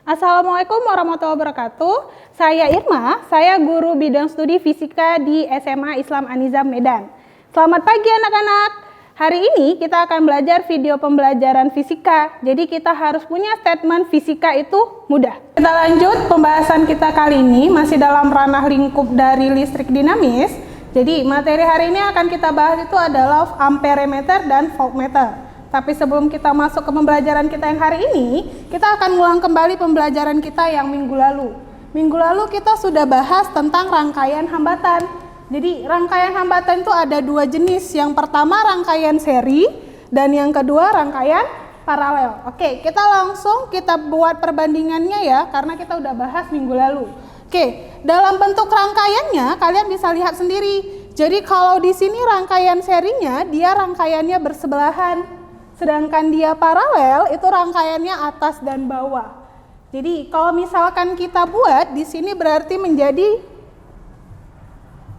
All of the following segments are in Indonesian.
Assalamualaikum warahmatullahi wabarakatuh. Saya Irma, saya guru bidang studi fisika di SMA Islam An-Nizam Medan. Selamat pagi anak-anak. Hari ini kita akan belajar video pembelajaran fisika. Jadi kita harus punya statement fisika itu mudah. Kita lanjut pembahasan kita kali ini masih dalam ranah lingkup dari listrik dinamis. Jadi materi hari ini akan kita bahas itu adalah amperemeter dan voltmeter. Tapi sebelum kita masuk ke pembelajaran kita yang hari ini, kita akan ulang kembali pembelajaran kita yang minggu lalu. Minggu lalu kita sudah bahas tentang rangkaian hambatan. Jadi rangkaian hambatan itu ada dua jenis. Yang pertama rangkaian seri dan yang kedua rangkaian paralel. Oke, kita buat perbandingannya ya, karena kita udah bahas minggu lalu. Oke, dalam bentuk rangkaiannya kalian bisa lihat sendiri. Jadi kalau di sini rangkaian serinya dia rangkaiannya bersebelahan. Sedangkan dia paralel itu rangkaiannya atas dan bawah. Jadi kalau misalkan kita buat di sini berarti menjadi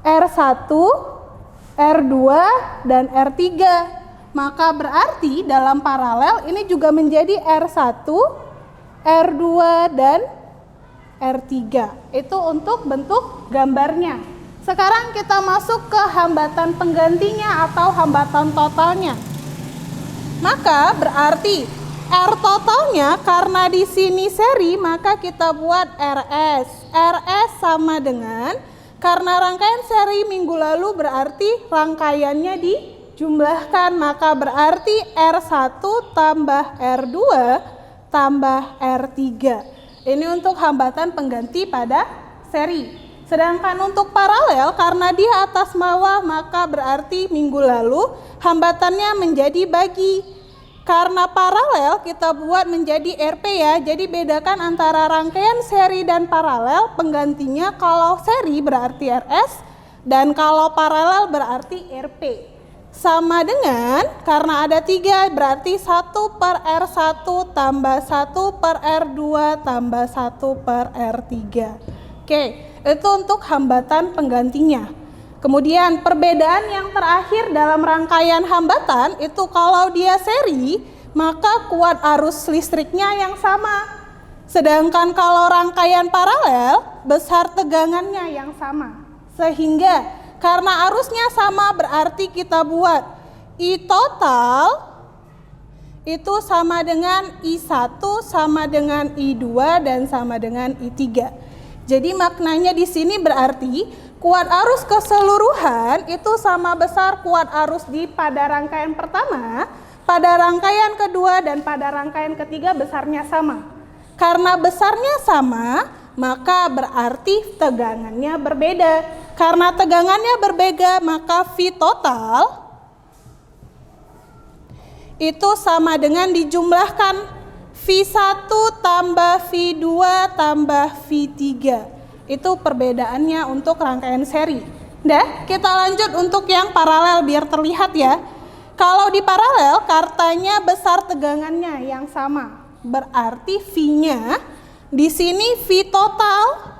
R1, R2 dan R3. Maka berarti dalam paralel ini juga menjadi R1, R2 dan R3. Itu untuk bentuk gambarnya. Sekarang kita masuk ke hambatan penggantinya atau hambatan totalnya. Maka berarti R totalnya karena di sini seri maka kita buat RS. RS sama dengan karena rangkaian seri minggu lalu berarti rangkaiannya dijumlahkan, maka berarti R1 tambah R2 tambah R3. Ini untuk hambatan pengganti pada seri. Sedangkan untuk paralel karena dia atas bawah maka berarti minggu lalu hambatannya menjadi bagi. Karena paralel kita buat menjadi RP ya. Jadi bedakan antara rangkaian seri dan paralel. Penggantinya kalau seri berarti RS dan kalau paralel berarti RP. Sama dengan karena ada 3 berarti 1 per R1 tambah 1 per R2 tambah 1 per R3. Oke. Itu untuk hambatan penggantinya. Kemudian perbedaan yang terakhir dalam rangkaian hambatan itu kalau dia seri maka kuat arus listriknya yang sama. Sedangkan kalau rangkaian paralel besar tegangannya yang sama. Sehingga karena arusnya sama berarti kita buat I total itu sama dengan I1 sama dengan I2 dan sama dengan I3. Jadi maknanya di sini berarti kuat arus keseluruhan itu sama besar kuat arus pada rangkaian pertama, pada rangkaian kedua dan pada rangkaian ketiga besarnya sama. Karena besarnya sama, maka berarti tegangannya berbeda. Karena tegangannya berbeda, maka V total itu sama dengan dijumlahkan V1 tambah V2 tambah V3. Itu perbedaannya untuk rangkaian seri. Dah, kita lanjut untuk yang paralel biar terlihat ya. Kalau di paralel katanya besar tegangannya yang sama. Berarti V-nya di sini V total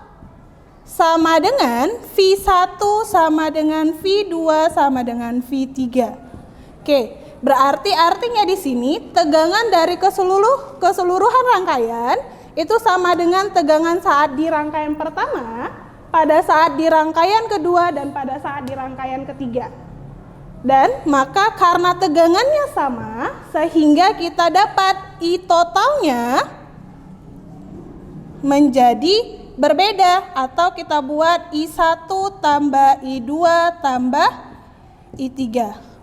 sama dengan V1 sama dengan V2 sama dengan V3. Oke. Berarti artinya di sini tegangan dari keseluruhan rangkaian itu sama dengan tegangan saat di rangkaian pertama, pada saat di rangkaian kedua dan pada saat di rangkaian ketiga. Dan maka karena tegangannya sama sehingga kita dapat I totalnya menjadi berbeda atau kita buat I1 tambah I2 tambah I3.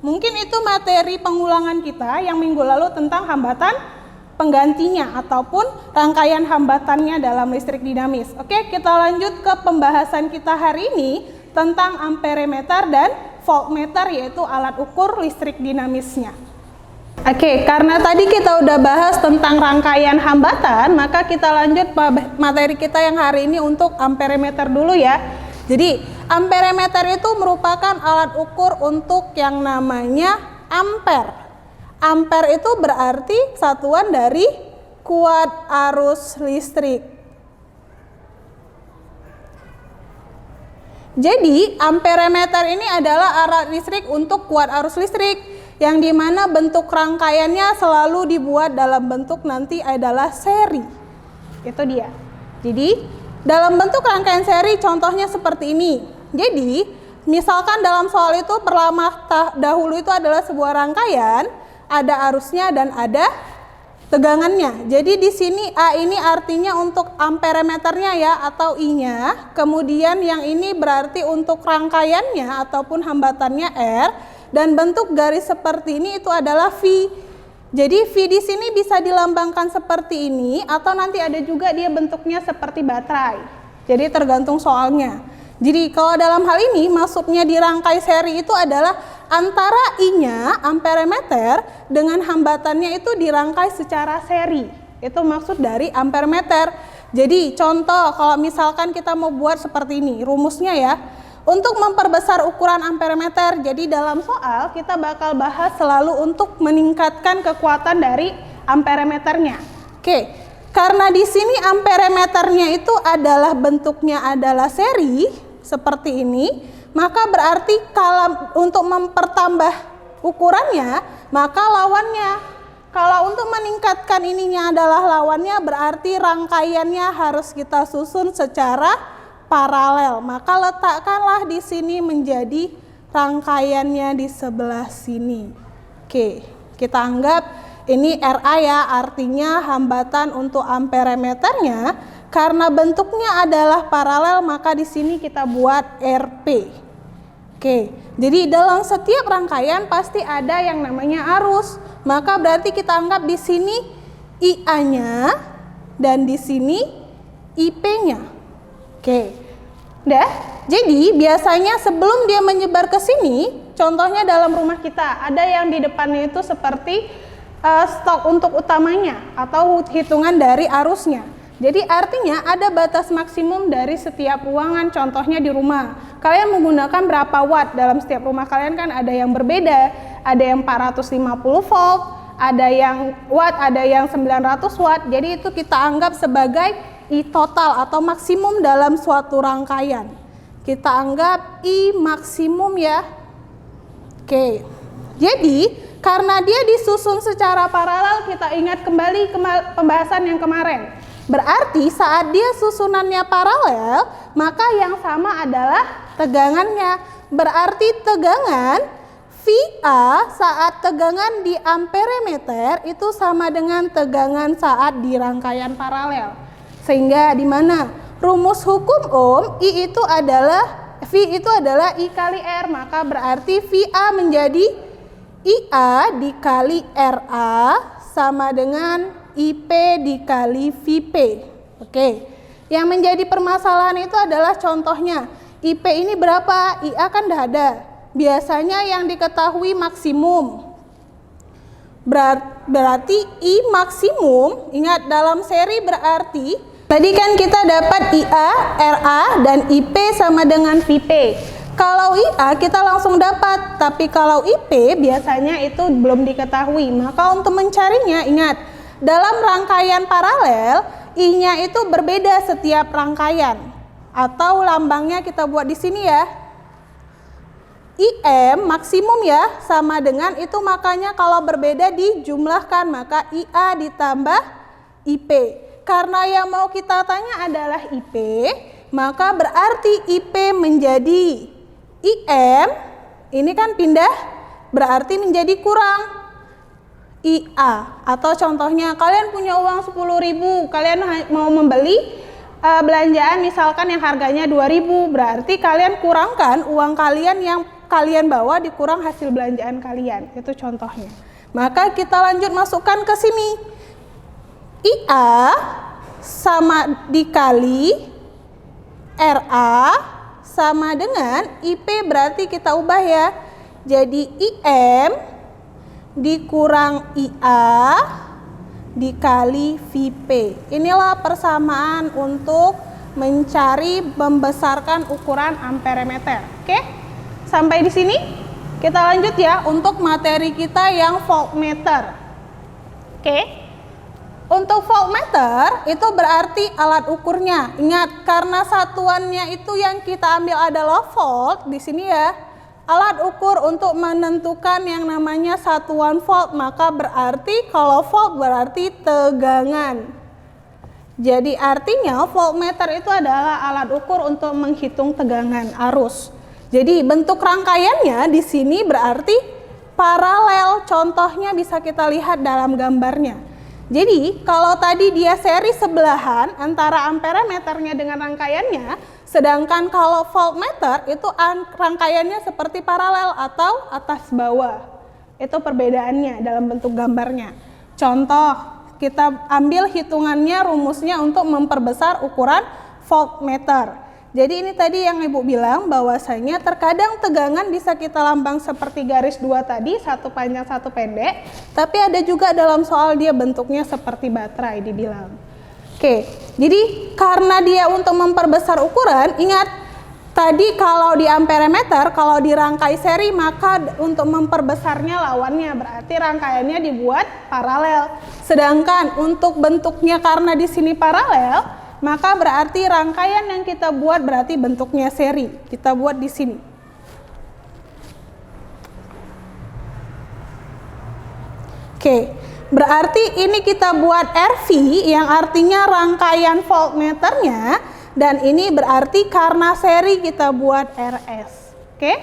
Mungkin itu materi pengulangan kita yang minggu lalu tentang hambatan penggantinya ataupun rangkaian hambatannya dalam listrik dinamis. Oke, kita lanjut ke pembahasan kita hari ini tentang amperemeter dan voltmeter yaitu alat ukur listrik dinamisnya. Oke, karena tadi kita udah bahas tentang rangkaian hambatan, maka kita lanjut materi kita yang hari ini untuk amperemeter dulu ya. Jadi amperemeter itu merupakan alat ukur untuk yang namanya ampere. Ampere itu berarti satuan dari kuat arus listrik. Jadi amperemeter ini adalah alat listrik untuk kuat arus listrik yang dimana bentuk rangkaiannya selalu dibuat dalam bentuk nanti adalah seri. Itu dia. Jadi dalam bentuk rangkaian seri contohnya seperti ini. Jadi misalkan dalam soal itu perlama dahulu itu adalah sebuah rangkaian, ada arusnya dan ada tegangannya. Jadi di sini A ini artinya untuk amperemeternya ya, atau I-nya. Kemudian yang ini berarti untuk rangkaiannya ataupun hambatannya R, dan bentuk garis seperti ini itu adalah V. Jadi V di sini bisa dilambangkan seperti ini, atau nanti ada juga dia bentuknya seperti baterai. Jadi tergantung soalnya. Jadi kalau dalam hal ini maksudnya di rangkai seri itu adalah antara I-nya amperemeter dengan hambatannya itu dirangkai secara seri. Itu maksud dari amperemeter. Jadi contoh kalau misalkan kita mau buat seperti ini, rumusnya ya. Untuk memperbesar ukuran amperemeter, jadi dalam soal kita bakal bahas selalu untuk meningkatkan kekuatan dari amperemeternya. Oke, karena di sini amperemeternya itu adalah bentuknya adalah seri seperti ini, maka berarti kalau untuk mempertambah ukurannya, maka lawannya. Kalau untuk meningkatkan ininya adalah lawannya, berarti rangkaiannya harus kita susun secara paralel. Maka letakkanlah di sini menjadi rangkaiannya di sebelah sini. Oke, kita anggap ini RA ya, artinya hambatan untuk amperemeternya. Karena bentuknya adalah paralel, maka di sini kita buat RP. Oke, jadi dalam setiap rangkaian pasti ada yang namanya arus. Maka berarti kita anggap di sini IA-nya dan di sini IP-nya. Oke. Udah, jadi biasanya sebelum dia menyebar ke sini, contohnya dalam rumah kita, ada yang di depannya itu seperti stok untuk utamanya atau hitungan dari arusnya. Jadi artinya ada batas maksimum dari setiap ruangan, contohnya di rumah. Kalian menggunakan berapa watt dalam setiap rumah kalian kan ada yang berbeda, ada yang 450 volt, ada yang watt, ada yang 900 watt. Jadi itu kita anggap sebagai I total atau maksimum dalam suatu rangkaian. Kita anggap I maksimum ya. Oke. Jadi karena dia disusun secara paralel, kita ingat kembali pembahasan yang kemarin. Berarti saat dia susunannya paralel, maka yang sama adalah tegangannya. Berarti tegangan VA saat tegangan di amperemeter itu sama dengan tegangan saat di rangkaian paralel. Sehingga di mana rumus hukum Ohm V itu adalah I kali R, maka berarti VA menjadi IA dikali RA sama dengan IP dikali VP. Oke. Yang menjadi permasalahan itu adalah contohnya IP ini berapa? IA kan dah ada. Biasanya yang diketahui maksimum. Berarti I maksimum, ingat dalam seri berarti tadi kan kita dapat IA, RA, dan IP sama dengan VP. Kalau IA kita langsung dapat, tapi kalau IP biasanya itu belum diketahui. Maka untuk mencarinya, ingat, dalam rangkaian paralel, I-nya itu berbeda setiap rangkaian. Atau lambangnya kita buat di sini ya. IM maksimum ya, sama dengan itu, makanya kalau berbeda dijumlahkan, maka IA ditambah IP. Karena yang mau kita tanya adalah IP, maka berarti IP menjadi IM, ini kan pindah, berarti menjadi kurang IA. Atau contohnya kalian punya uang 10.000, kalian mau membeli belanjaan misalkan yang harganya 2.000, berarti kalian kurangkan uang kalian yang kalian bawa dikurang hasil belanjaan kalian, itu contohnya. Maka kita lanjut masukkan ke sini. IA sama dikali RA sama dengan IP, berarti kita ubah ya. Jadi IM dikurang IA dikali VP. Inilah persamaan untuk mencari membesarkan ukuran amperemeter. Oke? Sampai di sini kita lanjut ya untuk materi kita yang voltmeter. Oke? Untuk voltmeter itu berarti alat ukurnya. Ingat, karena satuannya itu yang kita ambil adalah volt di sini ya. Alat ukur untuk menentukan yang namanya satuan volt, maka berarti kalau volt berarti tegangan. Jadi artinya voltmeter itu adalah alat ukur untuk menghitung tegangan arus. Jadi bentuk rangkaiannya di sini berarti paralel. Contohnya bisa kita lihat dalam gambarnya. Jadi kalau tadi dia seri sebelahan antara amperemeternya dengan rangkaiannya, sedangkan kalau voltmeter itu rangkaiannya seperti paralel atau atas bawah. Itu perbedaannya dalam bentuk gambarnya. Contoh, kita ambil hitungannya, rumusnya untuk memperbesar ukuran voltmeter. Jadi ini tadi yang Ibu bilang bahwasanya terkadang tegangan bisa kita lambang seperti garis dua tadi, satu panjang satu pendek, tapi ada juga dalam soal dia bentuknya seperti baterai dibilang. Oke, jadi karena dia untuk memperbesar ukuran, ingat tadi kalau di amperemeter, kalau di rangkai seri maka untuk memperbesarnya lawannya, berarti rangkaiannya dibuat paralel. Sedangkan untuk bentuknya karena di sini paralel, maka berarti rangkaian yang kita buat berarti bentuknya seri. Kita buat di sini. Oke, berarti ini kita buat RV yang artinya rangkaian voltmeternya, dan ini berarti karena seri kita buat RS. Oke?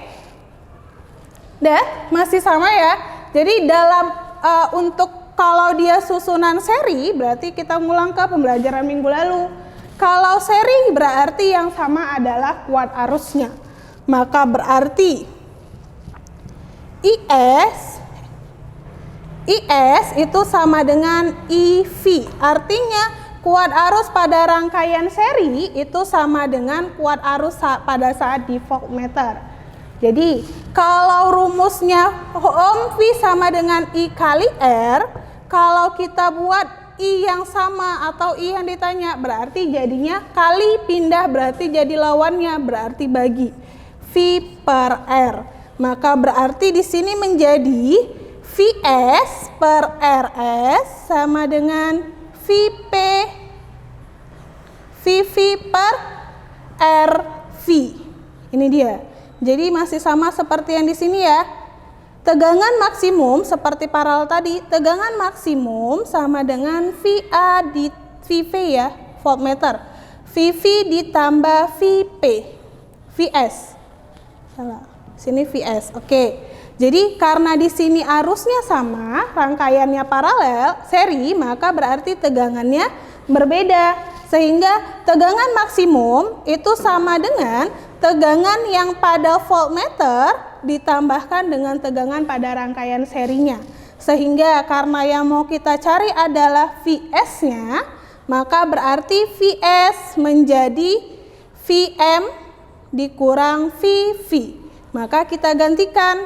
Masih sama ya. Jadi dalam untuk kalau dia susunan seri berarti kita ngulang ke pembelajaran minggu lalu. Kalau seri berarti yang sama adalah kuat arusnya. Maka berarti IS itu sama dengan IV. Artinya kuat arus pada rangkaian seri itu sama dengan kuat arus pada saat di voltmeter. Jadi kalau rumusnya Ohm V sama dengan I kali R, kalau kita buat I yang sama atau I yang ditanya berarti jadinya kali pindah berarti jadi lawannya, berarti bagi V per R. Maka berarti di sini menjadi Vs per Rs sama dengan Vp Vv per Rv. Ini dia. Jadi masih sama seperti yang di sini ya. Tegangan maksimum seperti paralel tadi, tegangan maksimum sama dengan VA di VV ya, voltmeter. VV ditambah VP. VS. Salah. Sini VS. Oke. Jadi karena di sini arusnya sama, rangkaiannya paralel, seri, maka berarti tegangannya berbeda. Sehingga tegangan maksimum itu sama dengan tegangan yang pada voltmeter ditambahkan dengan tegangan pada rangkaian serinya. Sehingga karena yang mau kita cari adalah Vs-nya, maka berarti Vs menjadi Vm dikurang Vv. Maka kita gantikan.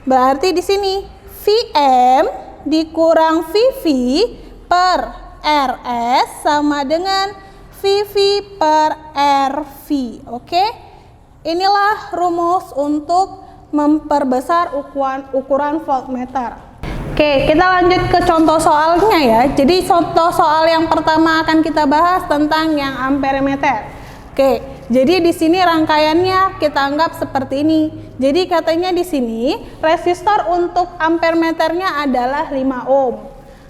Berarti di sini Vm dikurang Vv per Rs sama dengan Vv per Rv. Oke? Inilah rumus untuk memperbesar ukuran voltmeter. Oke, kita lanjut ke contoh soalnya ya. Jadi contoh soal yang pertama akan kita bahas tentang yang amperemeter. Oke, jadi di sini rangkaiannya kita anggap seperti ini. Jadi katanya di sini resistor untuk ampermeternya adalah 5 ohm.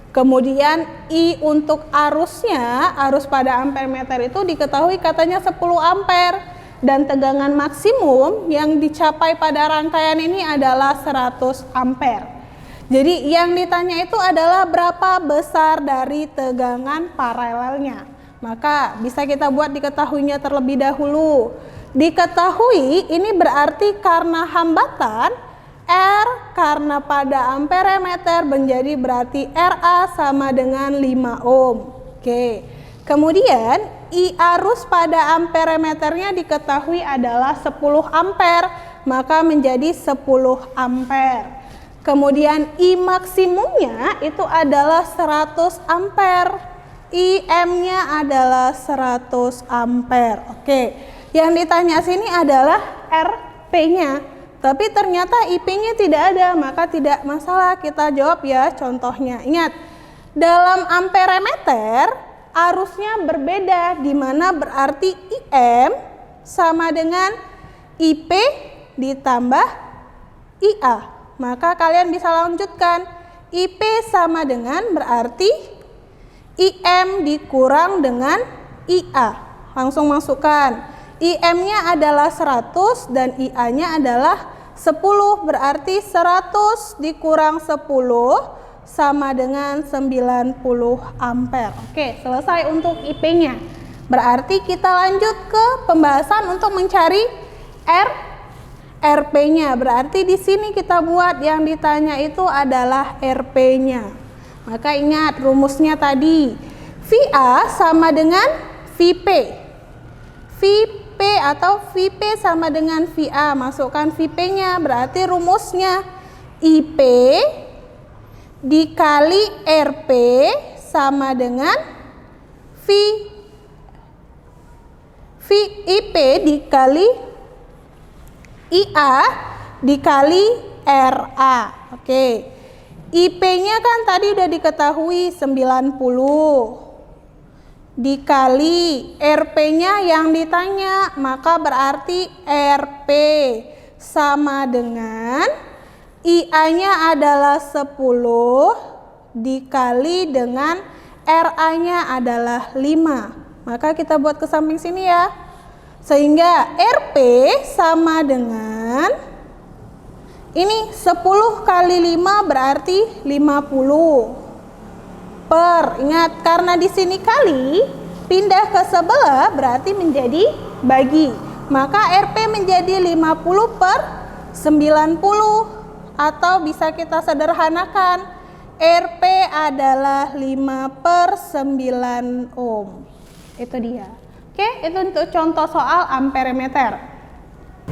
Kemudian I untuk arusnya, arus pada ampermeter itu diketahui katanya 10 ampere. Dan tegangan maksimum yang dicapai pada rangkaian ini adalah 100 ampere. Jadi yang ditanya itu adalah berapa besar dari tegangan paralelnya. Maka bisa kita buat diketahuinya terlebih dahulu. Diketahui ini berarti karena hambatan R karena pada amperemeter menjadi berarti RA sama dengan 5 ohm. Oke. Kemudian I arus pada amperemeternya diketahui adalah 10 ampere, maka menjadi 10 ampere. Kemudian I maksimumnya itu adalah 100 ampere. IM-nya adalah 100 ampere. Oke. Yang ditanya sini adalah RP-nya. Tapi ternyata IP-nya tidak ada, maka tidak masalah. Kita jawab ya contohnya. Ingat, dalam amperemeter arusnya berbeda, di mana berarti IM sama dengan IP ditambah IA. Maka kalian bisa lanjutkan. IP sama dengan berarti IM dikurang dengan IA. Langsung masukkan. IM-nya adalah 100 dan IA-nya adalah 10. Berarti 100 dikurang 10 sama dengan 90 ampere. Oke, selesai untuk IP-nya. Berarti kita lanjut ke pembahasan untuk mencari RP-nya. Berarti di sini kita buat yang ditanya itu adalah RP-nya. Maka ingat rumusnya tadi. VA sama dengan VP. VP atau VP sama dengan VA. Masukkan VP-nya. Berarti rumusnya IP dikali RP sama dengan IP dikali IA dikali RA. Oke. IP-nya kan tadi udah diketahui 90 dikali RP-nya yang ditanya, maka berarti RP sama dengan IA-nya adalah 10 dikali dengan RA-nya adalah 5. Maka kita buat ke samping sini ya. Sehingga RP sama dengan ini 10 kali 5 berarti 50 per. Ingat karena di sini kali pindah ke sebelah berarti menjadi bagi. Maka RP menjadi 50 per 90 atau bisa kita sederhanakan RP adalah 5 per 9 ohm. Itu dia. Oke, itu untuk contoh soal amperemeter.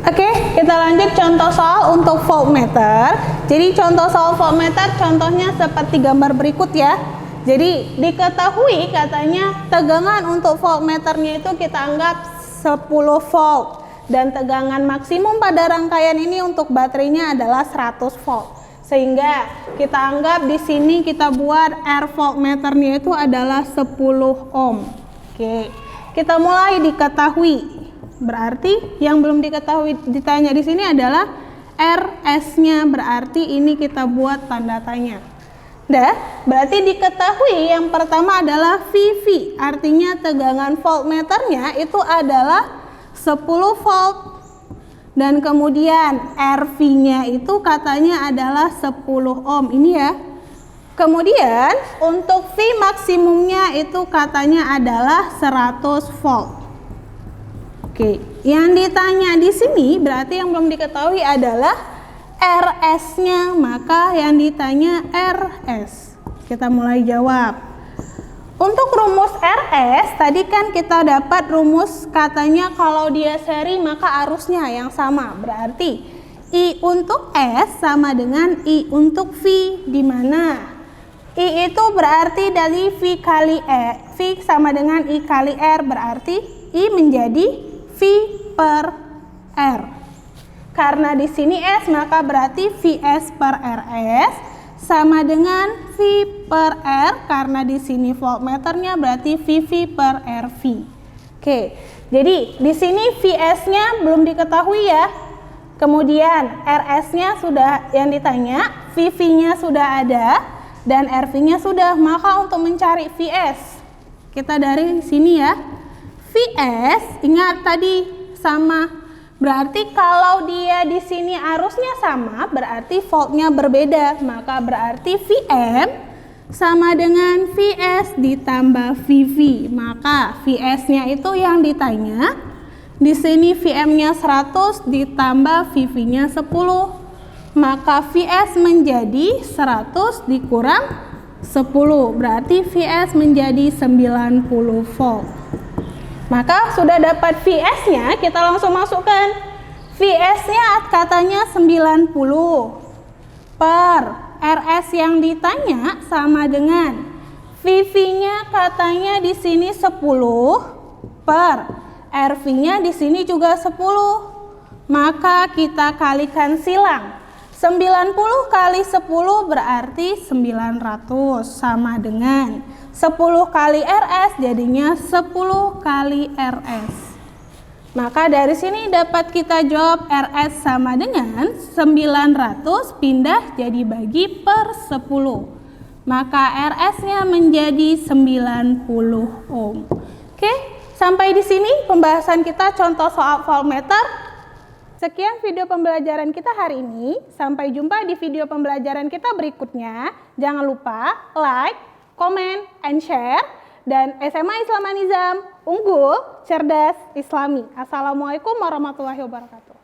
Oke, kita lanjut contoh soal untuk voltmeter. Jadi contoh soal voltmeter contohnya seperti gambar berikut ya. Jadi diketahui katanya tegangan untuk voltmeternya itu kita anggap 10 volt dan tegangan maksimum pada rangkaian ini untuk baterainya adalah 100 volt. Sehingga kita anggap di sini kita buat R voltmeternya itu adalah 10 ohm. Oke. Kita mulai diketahui. Berarti yang belum diketahui ditanya di sini adalah RS-nya. Berarti ini kita buat tanda tanya. Berarti diketahui yang pertama adalah VV. Artinya tegangan voltmeternya itu adalah 10 volt. Dan kemudian RV-nya itu katanya adalah 10 ohm. Ini ya. Kemudian untuk V maksimumnya itu katanya adalah 100 volt. Oke, yang ditanya di sini berarti yang belum diketahui adalah RS-nya, maka yang ditanya RS. Kita mulai jawab. Untuk rumus RS tadi kan kita dapat rumus katanya kalau dia seri maka arusnya yang sama. Berarti I untuk S sama dengan I untuk V, di mana I itu berarti dari V kali E. V sama dengan I kali R, berarti I menjadi V per R. Karena di sini S, maka berarti Vs per Rs sama dengan V per R. Karena di sini voltmeternya berarti VV per RV. Oke, jadi di sini Vs-nya belum diketahui ya. Kemudian Rs-nya sudah yang ditanya, VV-nya sudah ada. Dan RV-nya sudah, maka untuk mencari Vs kita dari sini ya. Vs ingat tadi sama, berarti kalau dia di sini arusnya sama berarti voltnya berbeda, maka berarti Vm sama dengan Vs ditambah VV. Maka Vs-nya itu yang ditanya di sini Vm-nya 100 ditambah VV-nya 10. Maka Vs menjadi 100 dikurang 10. Berarti Vs menjadi 90 volt. Maka sudah dapat Vs-nya, kita langsung masukkan. Vs-nya katanya 90 per Rs yang ditanya sama dengan VV-nya katanya di sini 10 per RV-nya di sini juga 10. Maka kita kalikan silang. 90 kali 10 berarti 900 sama dengan 10 kali RS jadinya 10 kali RS. Maka dari sini dapat kita jawab RS sama dengan 900 pindah jadi bagi per 10. maka RS-nya menjadi 90 ohm. Oke, sampai di sini pembahasan kita contoh soal voltmeter. Sekian video pembelajaran kita hari ini. Sampai jumpa di video pembelajaran kita berikutnya. Jangan lupa like, comment, and share. Dan SMA Islam An Nizam, unggul, cerdas, islami. Assalamualaikum warahmatullahi wabarakatuh.